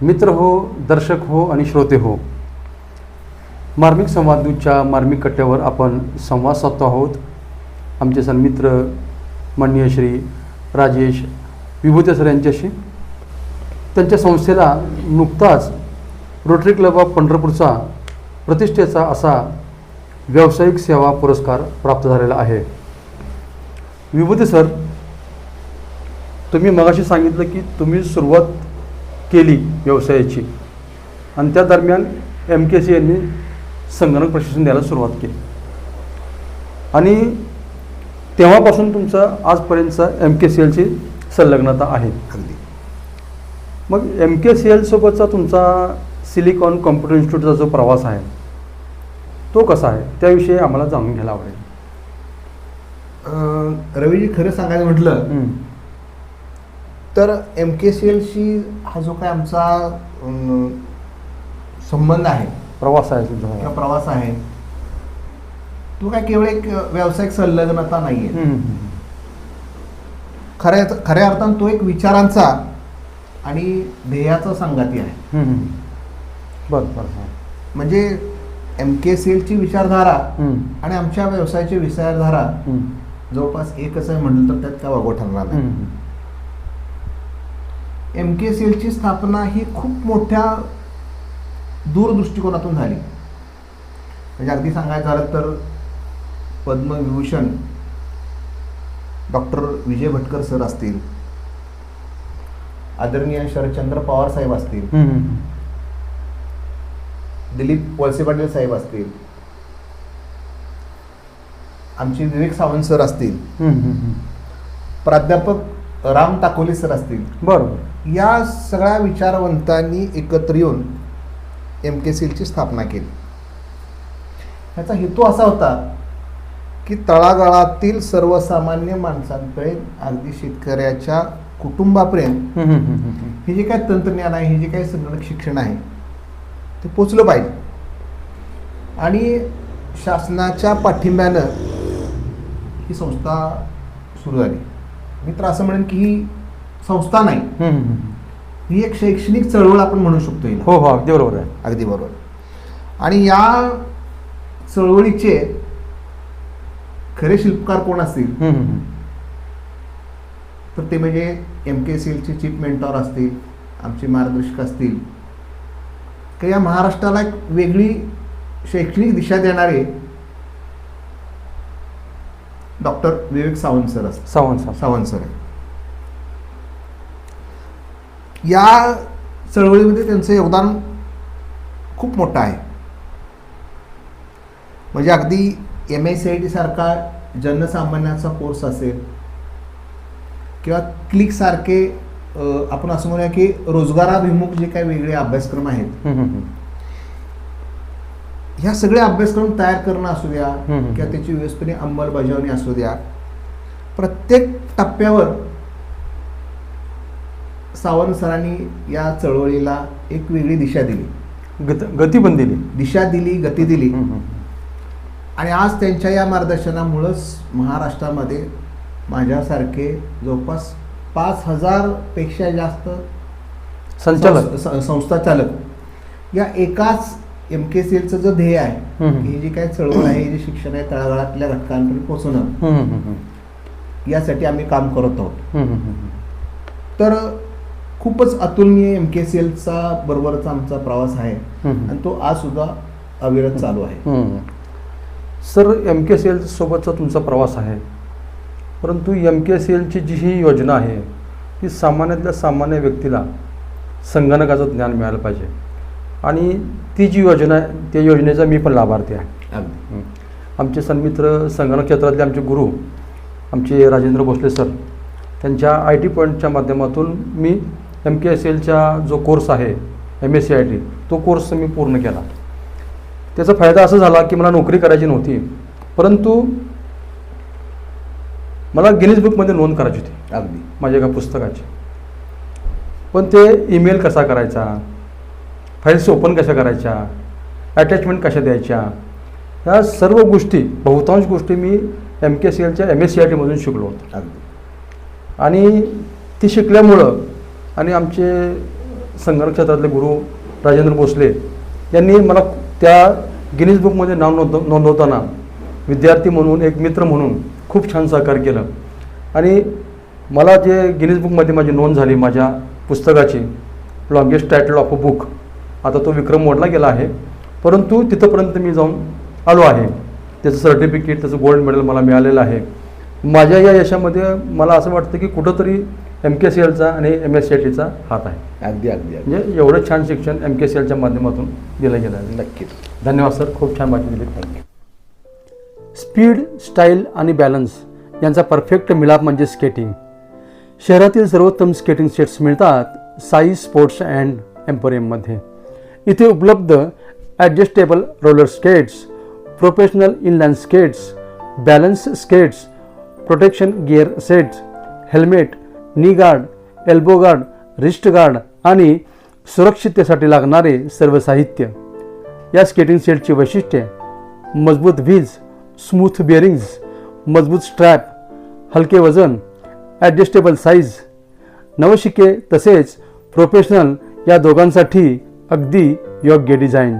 मित्र हो, दर्शक हो आणि श्रोते हो, मार्मिक संवादूतच्या मार्मिक कट्ट्यावर आपण संवाद साधतो आहोत. आमचे सन्मित्र माननीय श्री राजेश विभूते सर यांच्याशी. त्यांच्या संस्थेला नुकताच रोटरी क्लब ऑफ पंढरपूरचा प्रतिष्ठेचा असा व्यावसायिक सेवा पुरस्कार प्राप्त झालेला आहे. विभूते सर, तुम्ही मगाशी सांगितलं की तुम्ही सुरुवात केली व्यवसायाची आणि त्या दरम्यान MKC यांनी संगणक प्रशिक्षण द्यायला सुरुवात केली आणि तेव्हापासून तुमचा आजपर्यंतचा MKCLची संलग्नता आहे. अगदी. मग MKCL सोबतचा तुमचा सिलिकॉन कॉम्प्युटर इन्स्टिट्यूटचा जो प्रवास आहे तो कसा आहे, त्याविषयी आम्हाला जाणून घ्यायला आवडेल. रवीजी, खरं सांगायचं म्हटलं तर MKCLशी हा जो काय आमचा संबंध आहे, प्रवास आहे तुमचा, किंवा प्रवास आहे, तो काय केवळ एक व्यावसायिक संलग्नता नाही आहे. खऱ्या अर्थानं तो एक विचारांचा आणि ध्येयाचा संगाती आहे. बरं बरं. म्हणजे MKCLची विचारधारा आणि आमच्या व्यवसायाची विचारधारा जवळपास एकच आहे म्हटलं तर त्यात काय वागव ठरणार नाही. MKCLची स्थापना ही खूप मोठ्या दूरदृष्टिकोनातून झाली. म्हणजे अगदी सांगायचं झालं तर पद्मविभूषण डॉक्टर विजय भटकर सर असतील, आदरणीय शरदचंद्र पवार साहेब असतील, दिलीप वळसे पाटील साहेब असतील, आमचे विवेक सावंत सर असतील, प्राध्यापक राम टाकोले सर असतील, बरोबर, या सगळ्या विचारवंतांनी एकत्र येऊन MKCLची स्थापना केली. याचा हेतू असा होता की तळागाळातील सर्वसामान्य माणसांपर्यंत, अगदी शेतकऱ्याच्या कुटुंबापर्यंत हे जे काय तंत्रज्ञान आहे, हे जे काही संगणक शिक्षण आहे ते पोचलं पाहिजे. आणि शासनाच्या पाठिंब्यानं ही संस्था सुरू झाली. मी तर असं म्हणेन की ही संस्था नाही, ही एक शैक्षणिक चळवळ आपण म्हणू शकतो. हो हो, अगदी बरोबर आहे. अगदी बरोबर. आणि या चळवळीचे खरे शिल्पकार कोण असतील तर ते म्हणजे MKCLचे चीफ मेंटॉर असतील, आमचे मार्गदर्शक असतील, की या महाराष्ट्राला एक वेगळी शैक्षणिक दिशा देणारे डॉक्टर विवेक सावंत सर असतात. सावंत सर. या चळवळीमध्ये त्यांचं योगदान खूप मोठं आहे. म्हणजे अगदी MSCIT सारखा जनसामान्याचा कोर्स असेल किंवा क्लिक सारखे आपण असं म्हणूया की रोजगाराभिमुख जे काही वेगळे अभ्यासक्रम आहेत, ह्या सगळे अभ्यासक्रम तयार करणं असू द्या किंवा त्याची व्यवस्थितपणे अंमलबजावणी असू द्या, प्रत्येक टप्प्यावर सावंत सरांनी या चळवळीला एक वेगळी दिशा दिली, गती पण दिली, दिशा दिली, गती दिली. आणि आज त्यांच्या या मार्गदर्शनामुळंच महाराष्ट्रामध्ये माझ्यासारखे जवळपास 5,000 पेक्षा जास्त संस्था चालक या एकाच MKCLचं जो ध्येय आहे, ही जी काय चळवळ आहे, हे जे शिक्षण आहे तळागाळातल्या घटकांपर्यंत पोहोचणं, यासाठी आम्ही काम करत आहोत. तर खूपच अतुलनीय MKCLचा बरोबरचा आमचा प्रवास आहे आणि तो आज सुद्धा अविरत चालू आहे. सर, MKCL सोबतचा तुमचा प्रवास आहे, परंतु MKCLची जी ही योजना आहे ती सामान्यातल्या सामान्य व्यक्तीला संगणकाचं ज्ञान मिळालं पाहिजे आणि ती जी योजना आहे त्या योजनेचा मी पण लाभार्थी आहे. आमचे सन्मित्र संगणक क्षेत्रातले आमचे गुरु आमचे राजेंद्र भोसले सर, त्यांच्या IT पॉईंटच्या माध्यमातून मी MKCLचा जो कोर्स आहे MSCIT, तो कोर्स मी पूर्ण केला. त्याचा फायदा असा झाला की मला नोकरी करायची नव्हती, परंतु मला गिनीज बुकमध्ये नोंद करायची होती अगदी माझ्या एका पुस्तकाची. पण ते ईमेल कसा करायचा, फाईल्स ओपन कशा करायच्या, अटॅचमेंट कशा द्यायच्या, ह्या सर्व गोष्टी, बहुतांश गोष्टी मी MKCLच्या MSCIT मधून शिकलो होतो. अगदी. आणि ती शिकल्यामुळं आणि आमचे संगणक क्षेत्रातले गुरु राजेंद्र भोसले यांनी मला त्या गिनीज बुकमध्ये नाव नोंदवताना विद्यार्थी म्हणून, एक मित्र म्हणून खूप छान सहकार्य केलं. आणि मला जे गिनीज बुकमध्ये माझी नोंद झाली माझ्या पुस्तकाची, longest title of a book, आता तो विक्रम मोडला गेला आहे, परंतु तिथंपर्यंत मी जाऊन आलो आहे. त्याचं सर्टिफिकेट, त्याचं गोल्ड मेडल मला मिळालेलं आहे. माझ्या या यशामध्ये मला असं वाटतं की कुठंतरी MKCLचा आणि MSCITचा हात आहे. अगदी अगदी अगदी म्हणजे एवढं छान शिक्षण MKCLच्या माध्यमातून दिलं गेलं आहे. नक्कीच. धन्यवाद सर, खूप छान माहिती दिली. थँक्यू. स्पीड, स्टाईल आणि बॅलन्स यांचा परफेक्ट मिलाप म्हणजे स्केटिंग. शहरातील सर्वोत्तम स्केटिंग सेट्स मिळतात साई स्पोर्ट्स अँड एम्पोरियममध्ये. इथे उपलब्ध adjustable roller skates, professional inline skates, balance skates, protection gear sets, helmet, नी guard, elbow guard, wrist guard आणि सुरक्षिततेसाठी लागणारे सर्व साहित्य. या स्केटिंग सेटची वैशिष्ट्ये: मजबूत व्हील्स, स्मूथ बिअरिंग्ज, मजबूत स्ट्रॅप, हलके वजन, ॲडजस्टेबल साईज. नवशिके तसेच प्रोफेशनल या दोघांसाठी अगदी योग्य डिझाईन.